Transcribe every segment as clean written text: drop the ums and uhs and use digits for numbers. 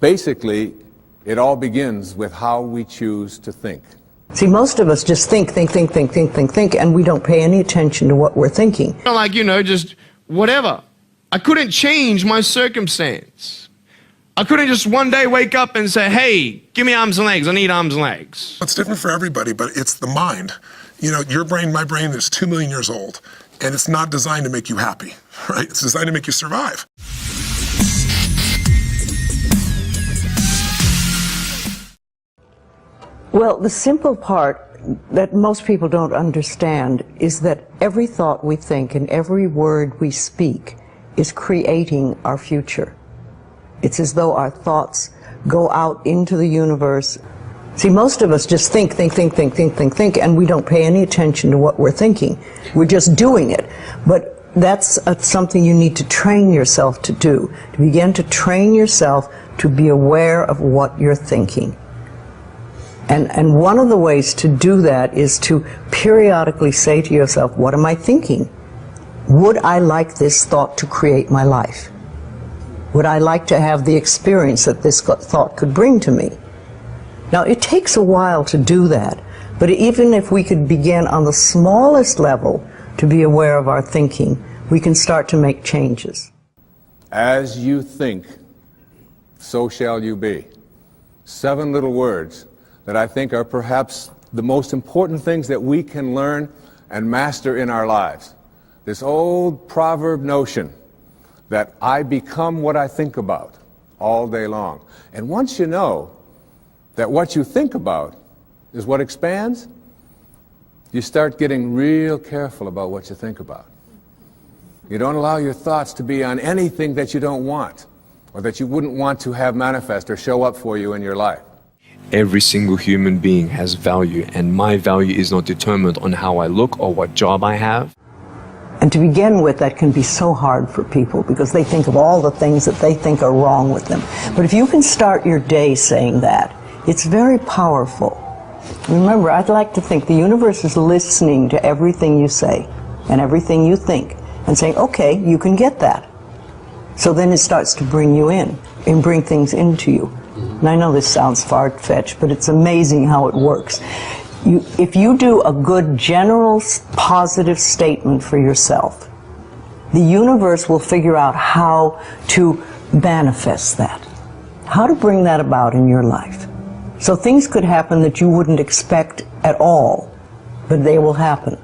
Basically, it all begins with how we choose to think. See, most of us just think, and we don't pay any attention to what we're thinking. Like, just whatever. I couldn't change my circumstance. I couldn't just one day wake up and say, hey, give me arms and legs. I need arms and legs. It's different for everybody, but it's the mind. Your brain, my brain is 2 million years old, and it's not designed to make you happy, right? It's designed to make you survive. Well, the simple part that most people don't understand is that every thought we think and every word we speak is creating our future. It's as though our thoughts go out into the universe. See, most of us just think, and we don't pay any attention to what we're thinking. We're just doing it. But that's something you need to train yourself to do, to begin to train yourself to be aware of what you're thinking. And one of the ways to do that is to periodically say to yourself, what am I thinking? Would I like this thought to create my life? Would I like to have the experience that this thought could bring to me? Now, it takes a while to do that, but even if we could begin on the smallest level to be aware of our thinking, we can start to make changes. As you think, so shall you be. 7 little words that I think are perhaps the most important things that we can learn and master in our lives. This old proverb notion that I become what I think about all day long. And once you know that what you think about is what expands, you start getting real careful about what you think about. You don't allow your thoughts to be on anything that you don't want or that you wouldn't want to have manifest or show up for you in your life. Every single human being has value, and my value is not determined on how I look or what job I have. And to begin with, that can be so hard for people because they think of all the things that they think are wrong with them. But if you can start your day saying that, it's very powerful. Remember, I'd like to think the universe is listening to everything you say and everything you think and saying, okay, you can get that. So then it starts to bring you in and bring things into you. And I know this sounds far-fetched, but it's amazing how it works. If you do a good general positive statement for yourself, the universe will figure out how to manifest that, how to bring that about in your life. So things could happen that you wouldn't expect at all, but they will happen.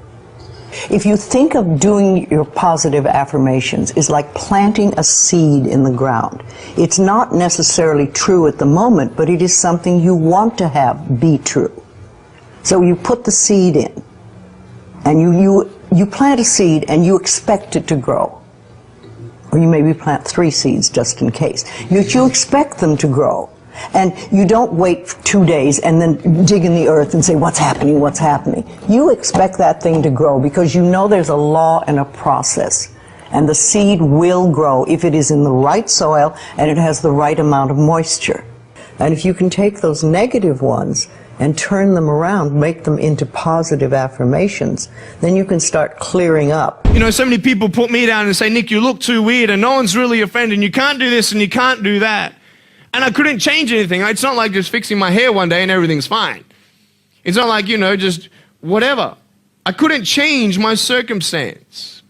If you think of doing your positive affirmations is like planting a seed in the ground. It's not necessarily true at the moment, but it is something you want to have be true. So you put the seed in, and you plant a seed and you expect it to grow. Or you maybe plant 3 seeds just in case. You expect them to grow. And you don't wait 2 days and then dig in the earth and say, what's happening, what's happening? You expect that thing to grow because you know there's a law and a process. And the seed will grow if it is in the right soil and it has the right amount of moisture. And if you can take those negative ones and turn them around, make them into positive affirmations, then you can start clearing up. So many people put me down and say, Nick, you look too weird and no one's really your friend and you can't do this and you can't do that. And I couldn't change anything. It's not like just fixing my hair one day and everything's fine. It's not like, just whatever. I couldn't change my circumstance.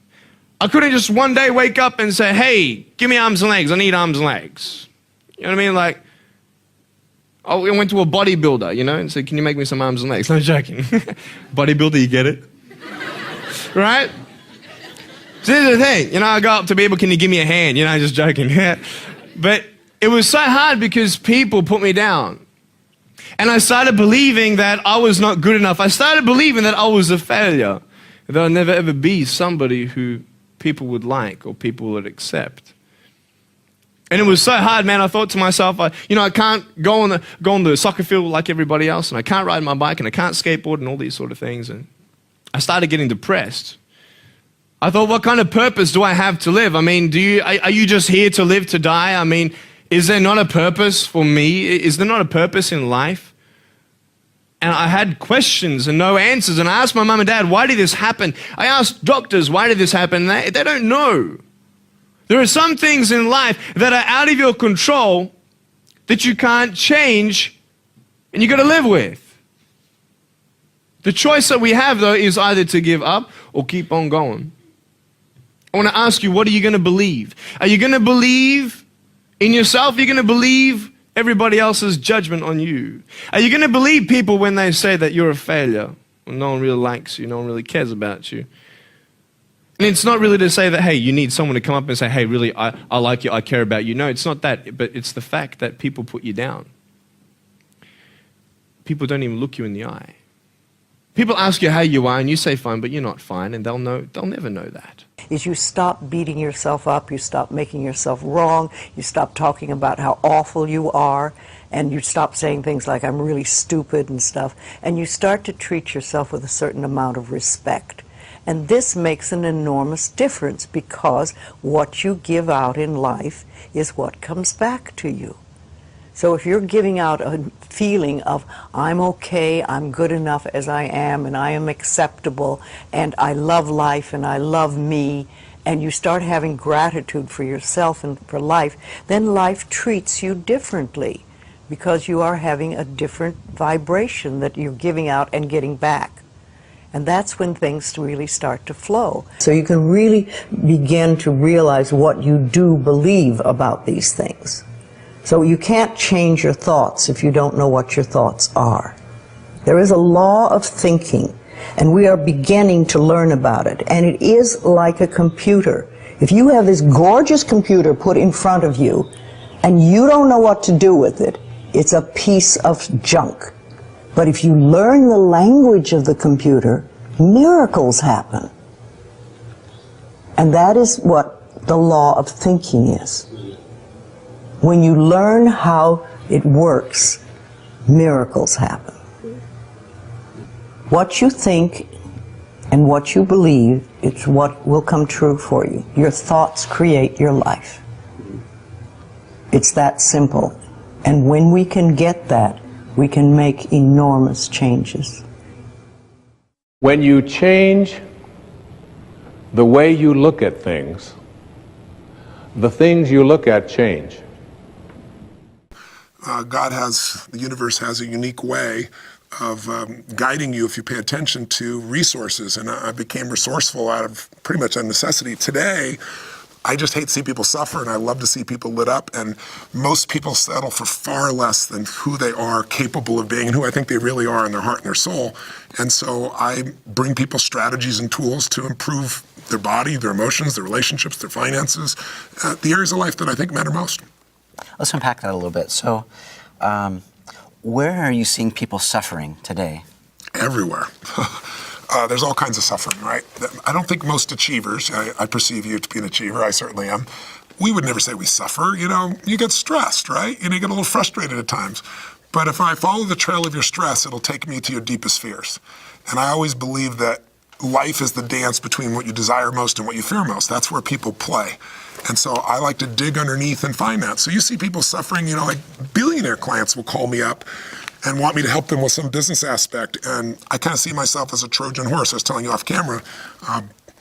I couldn't just one day wake up and say, hey, give me arms and legs. I need arms and legs. You know what I mean? Like, I went to a bodybuilder, and said, can you make me some arms and legs? No joking. Bodybuilder, you get it? Right? So here's the thing. I go up to people, can you give me a hand? Just joking. But it was so hard because people put me down. And I started believing that I was not good enough. I started believing that I was a failure. That I'd never ever be somebody who people would like or people would accept. And it was so hard, man. I thought to myself, I can't go on the soccer field like everybody else, and I can't ride my bike, and I can't skateboard and all these sort of things. And I started getting depressed. I thought, what kind of purpose do I have to live? I mean, are you just here to live to die? I mean, is there not a purpose for me? Is there not a purpose in life? And I had questions and no answers. And I asked my mum and dad, why did this happen? I asked doctors, why did this happen? They don't know. There are some things in life that are out of your control that you can't change and you got to live with. The choice that we have, though, is either to give up or keep on going. I want to ask you, what are you going to believe? Are you going to believe in yourself? Are you going to believe everybody else's judgment on you? Are you going to believe people when they say that you're a failure? When no one really likes you, no one really cares about you. And it's not really to say that, hey, you need someone to come up and say, hey, really, I like you, I care about you. No, it's not that, but it's the fact that people put you down. People don't even look you in the eye. People ask you how you are, and you say fine, but you're not fine, and they'll never know that. Is you stop beating yourself up, you stop making yourself wrong, you stop talking about how awful you are, and you stop saying things like, I'm really stupid and stuff, and you start to treat yourself with a certain amount of respect. And this makes an enormous difference, because what you give out in life is what comes back to you. So if you're giving out a feeling of, I'm okay, I'm good enough as I am, and I am acceptable, and I love life, and I love me, and you start having gratitude for yourself and for life, then life treats you differently, because you are having a different vibration that you're giving out and getting back. And that's when things really start to flow. So you can really begin to realize what you do believe about these things. So you can't change your thoughts if you don't know what your thoughts are. There is a law of thinking, and we are beginning to learn about it. And it is like a computer. If you have this gorgeous computer put in front of you, and you don't know what to do with it, it's a piece of junk. But if you learn the language of the computer, miracles happen. And that is what the law of thinking is. When you learn how it works, miracles happen. What you think and what you believe, it's what will come true for you. Your thoughts create your life. It's that simple. And when we can get that, we can make enormous changes. When you change the way you look at things, the things you look at change. The universe has a unique way of guiding you if you pay attention to resources. And I became resourceful out of pretty much a necessity. Today, I just hate to see people suffer, and I love to see people lit up. And most people settle for far less than who they are capable of being and who I think they really are in their heart and their soul. And so I bring people strategies and tools to improve their body, their emotions, their relationships, their finances, the areas of life that I think matter most. Let's unpack that a little bit. So, where are you seeing people suffering today? Everywhere. There's all kinds of suffering, right? I don't think most achievers, I perceive you to be an achiever, I certainly am, we would never say we suffer. You know, you get stressed, right? And you get a little frustrated at times. But if I follow the trail of your stress, it'll take me to your deepest fears. And I always believe that life is the dance between what you desire most and what you fear most. That's where people play. And so I like to dig underneath and find that. So you see people suffering, you know, like billionaire clients will call me up and want me to help them with some business aspect. And I kind of see myself as a Trojan horse. I was telling you off camera.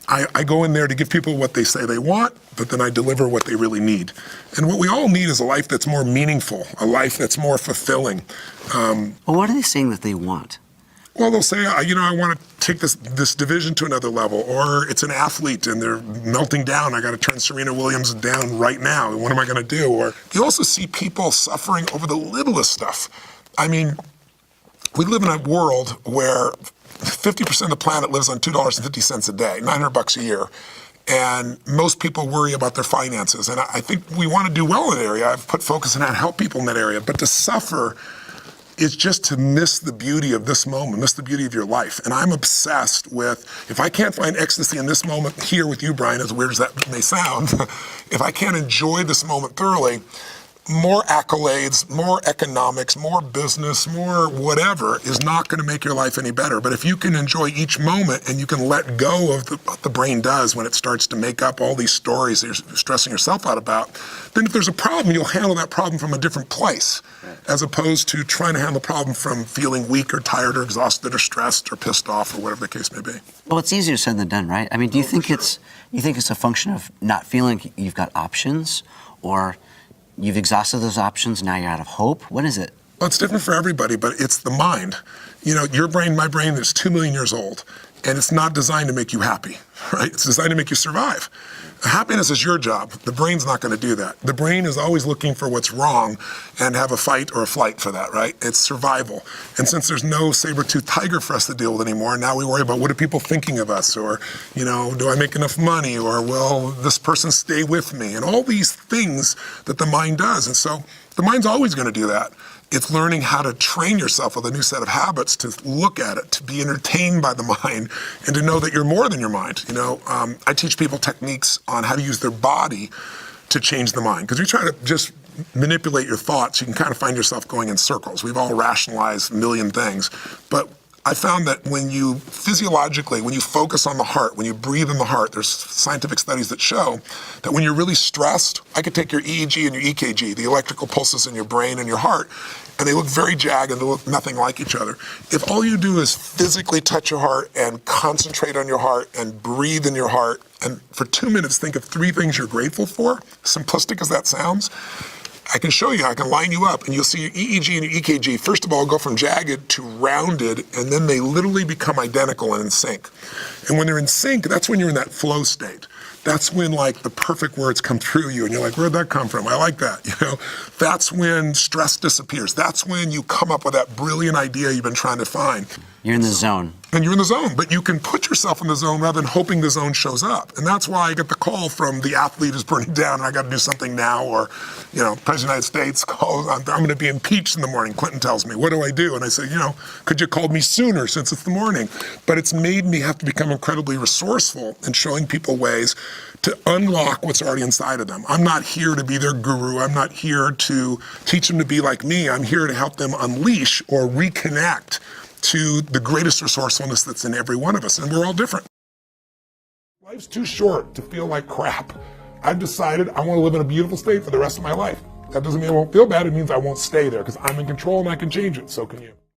I go in there to give people what they say they want, but then I deliver what they really need. And what we all need is a life that's more meaningful, a life that's more fulfilling. Well, what are they saying that they want? Well, they'll say, you know, I want to take this division to another level, or it's an athlete and they're melting down. I got to turn Serena Williams down right now. What am I going to do? Or you also see people suffering over the littlest stuff. I mean, we live in a world where 50% of the planet lives on $2.50 a day, $900 a year. And most people worry about their finances. And I think we want to do well in that area. I've put focus on how to help people in that area. But to suffer is just to miss the beauty of this moment, miss the beauty of your life. And I'm obsessed with, if I can't find ecstasy in this moment here with you, Brian, as weird as that may sound, if I can't enjoy this moment thoroughly, more accolades, more economics, more business, more whatever is not going to make your life any better. But if you can enjoy each moment and you can let go of what the brain does when it starts to make up all these stories that you're stressing yourself out about, then if there's a problem, you'll handle that problem from a different place, as opposed to trying to handle the problem from feeling weak or tired or exhausted or stressed or pissed off or whatever the case may be. Well, it's easier said than done, right? I mean, do you think it's a function of not feeling you've got options, or You've exhausted those options, now you're out of hope. What is it? Well, it's different for everybody, but it's the mind. You know, your brain, my brain is 2 million years old, and it's not designed to make you happy, right? It's designed to make you survive. Happiness is your job. The brain's not going to do that. The brain is always looking for what's wrong and have a fight or a flight for that, right? It's survival. And since there's no saber-toothed tiger for us to deal with anymore, now we worry about what are people thinking of us, or, you know, do I make enough money, or will this person stay with me? And all these things that the mind does. And so the mind's always going to do that. It's learning how to train yourself with a new set of habits to look at it, to be entertained by the mind, and to know that you're more than your mind. You know, I teach people techniques on how to use their body to change the mind. Because you're trying to just manipulate your thoughts, you can kind of find yourself going in circles. We've all rationalized a million things. But I found that when you physiologically, when you focus on the heart, when you breathe in the heart, there's scientific studies that show that when you're really stressed, I could take your EEG and your EKG, the electrical pulses in your brain and your heart, and they look very jagged and they look nothing like each other. If all you do is physically touch your heart and concentrate on your heart and breathe in your heart, and for 2 minutes think of 3 things you're grateful for, simplistic as that sounds, I can show you, I can line you up, and you'll see your EEG and your EKG, first of all, go from jagged to rounded, and then they literally become identical and in sync. And when they're in sync, that's when you're in that flow state. That's when, like, the perfect words come through you, and you're like, where'd that come from? I like that, you know? That's when stress disappears. That's when you come up with that brilliant idea you've been trying to find. You're in the zone. And you're in the zone, but you can put yourself in the zone rather than hoping the zone shows up. And that's why I get the call from the athlete who's burning down and I got to do something now, or, you know, President of the United States calls, I'm going to be impeached in the morning. Clinton tells me, what do I do? And I say, you know, could you call me sooner since it's the morning? But it's made me have to become incredibly resourceful in showing people ways to unlock what's already inside of them. I'm not here to be their guru. I'm not here to teach them to be like me. I'm here to help them unleash or reconnect to the greatest resourcefulness that's in every one of us, and we're all different. Life's too short to feel like crap. I've decided I want to live in a beautiful state for the rest of my life. That doesn't mean I won't feel bad, it means I won't stay there, because I'm in control and I can change it, so can you.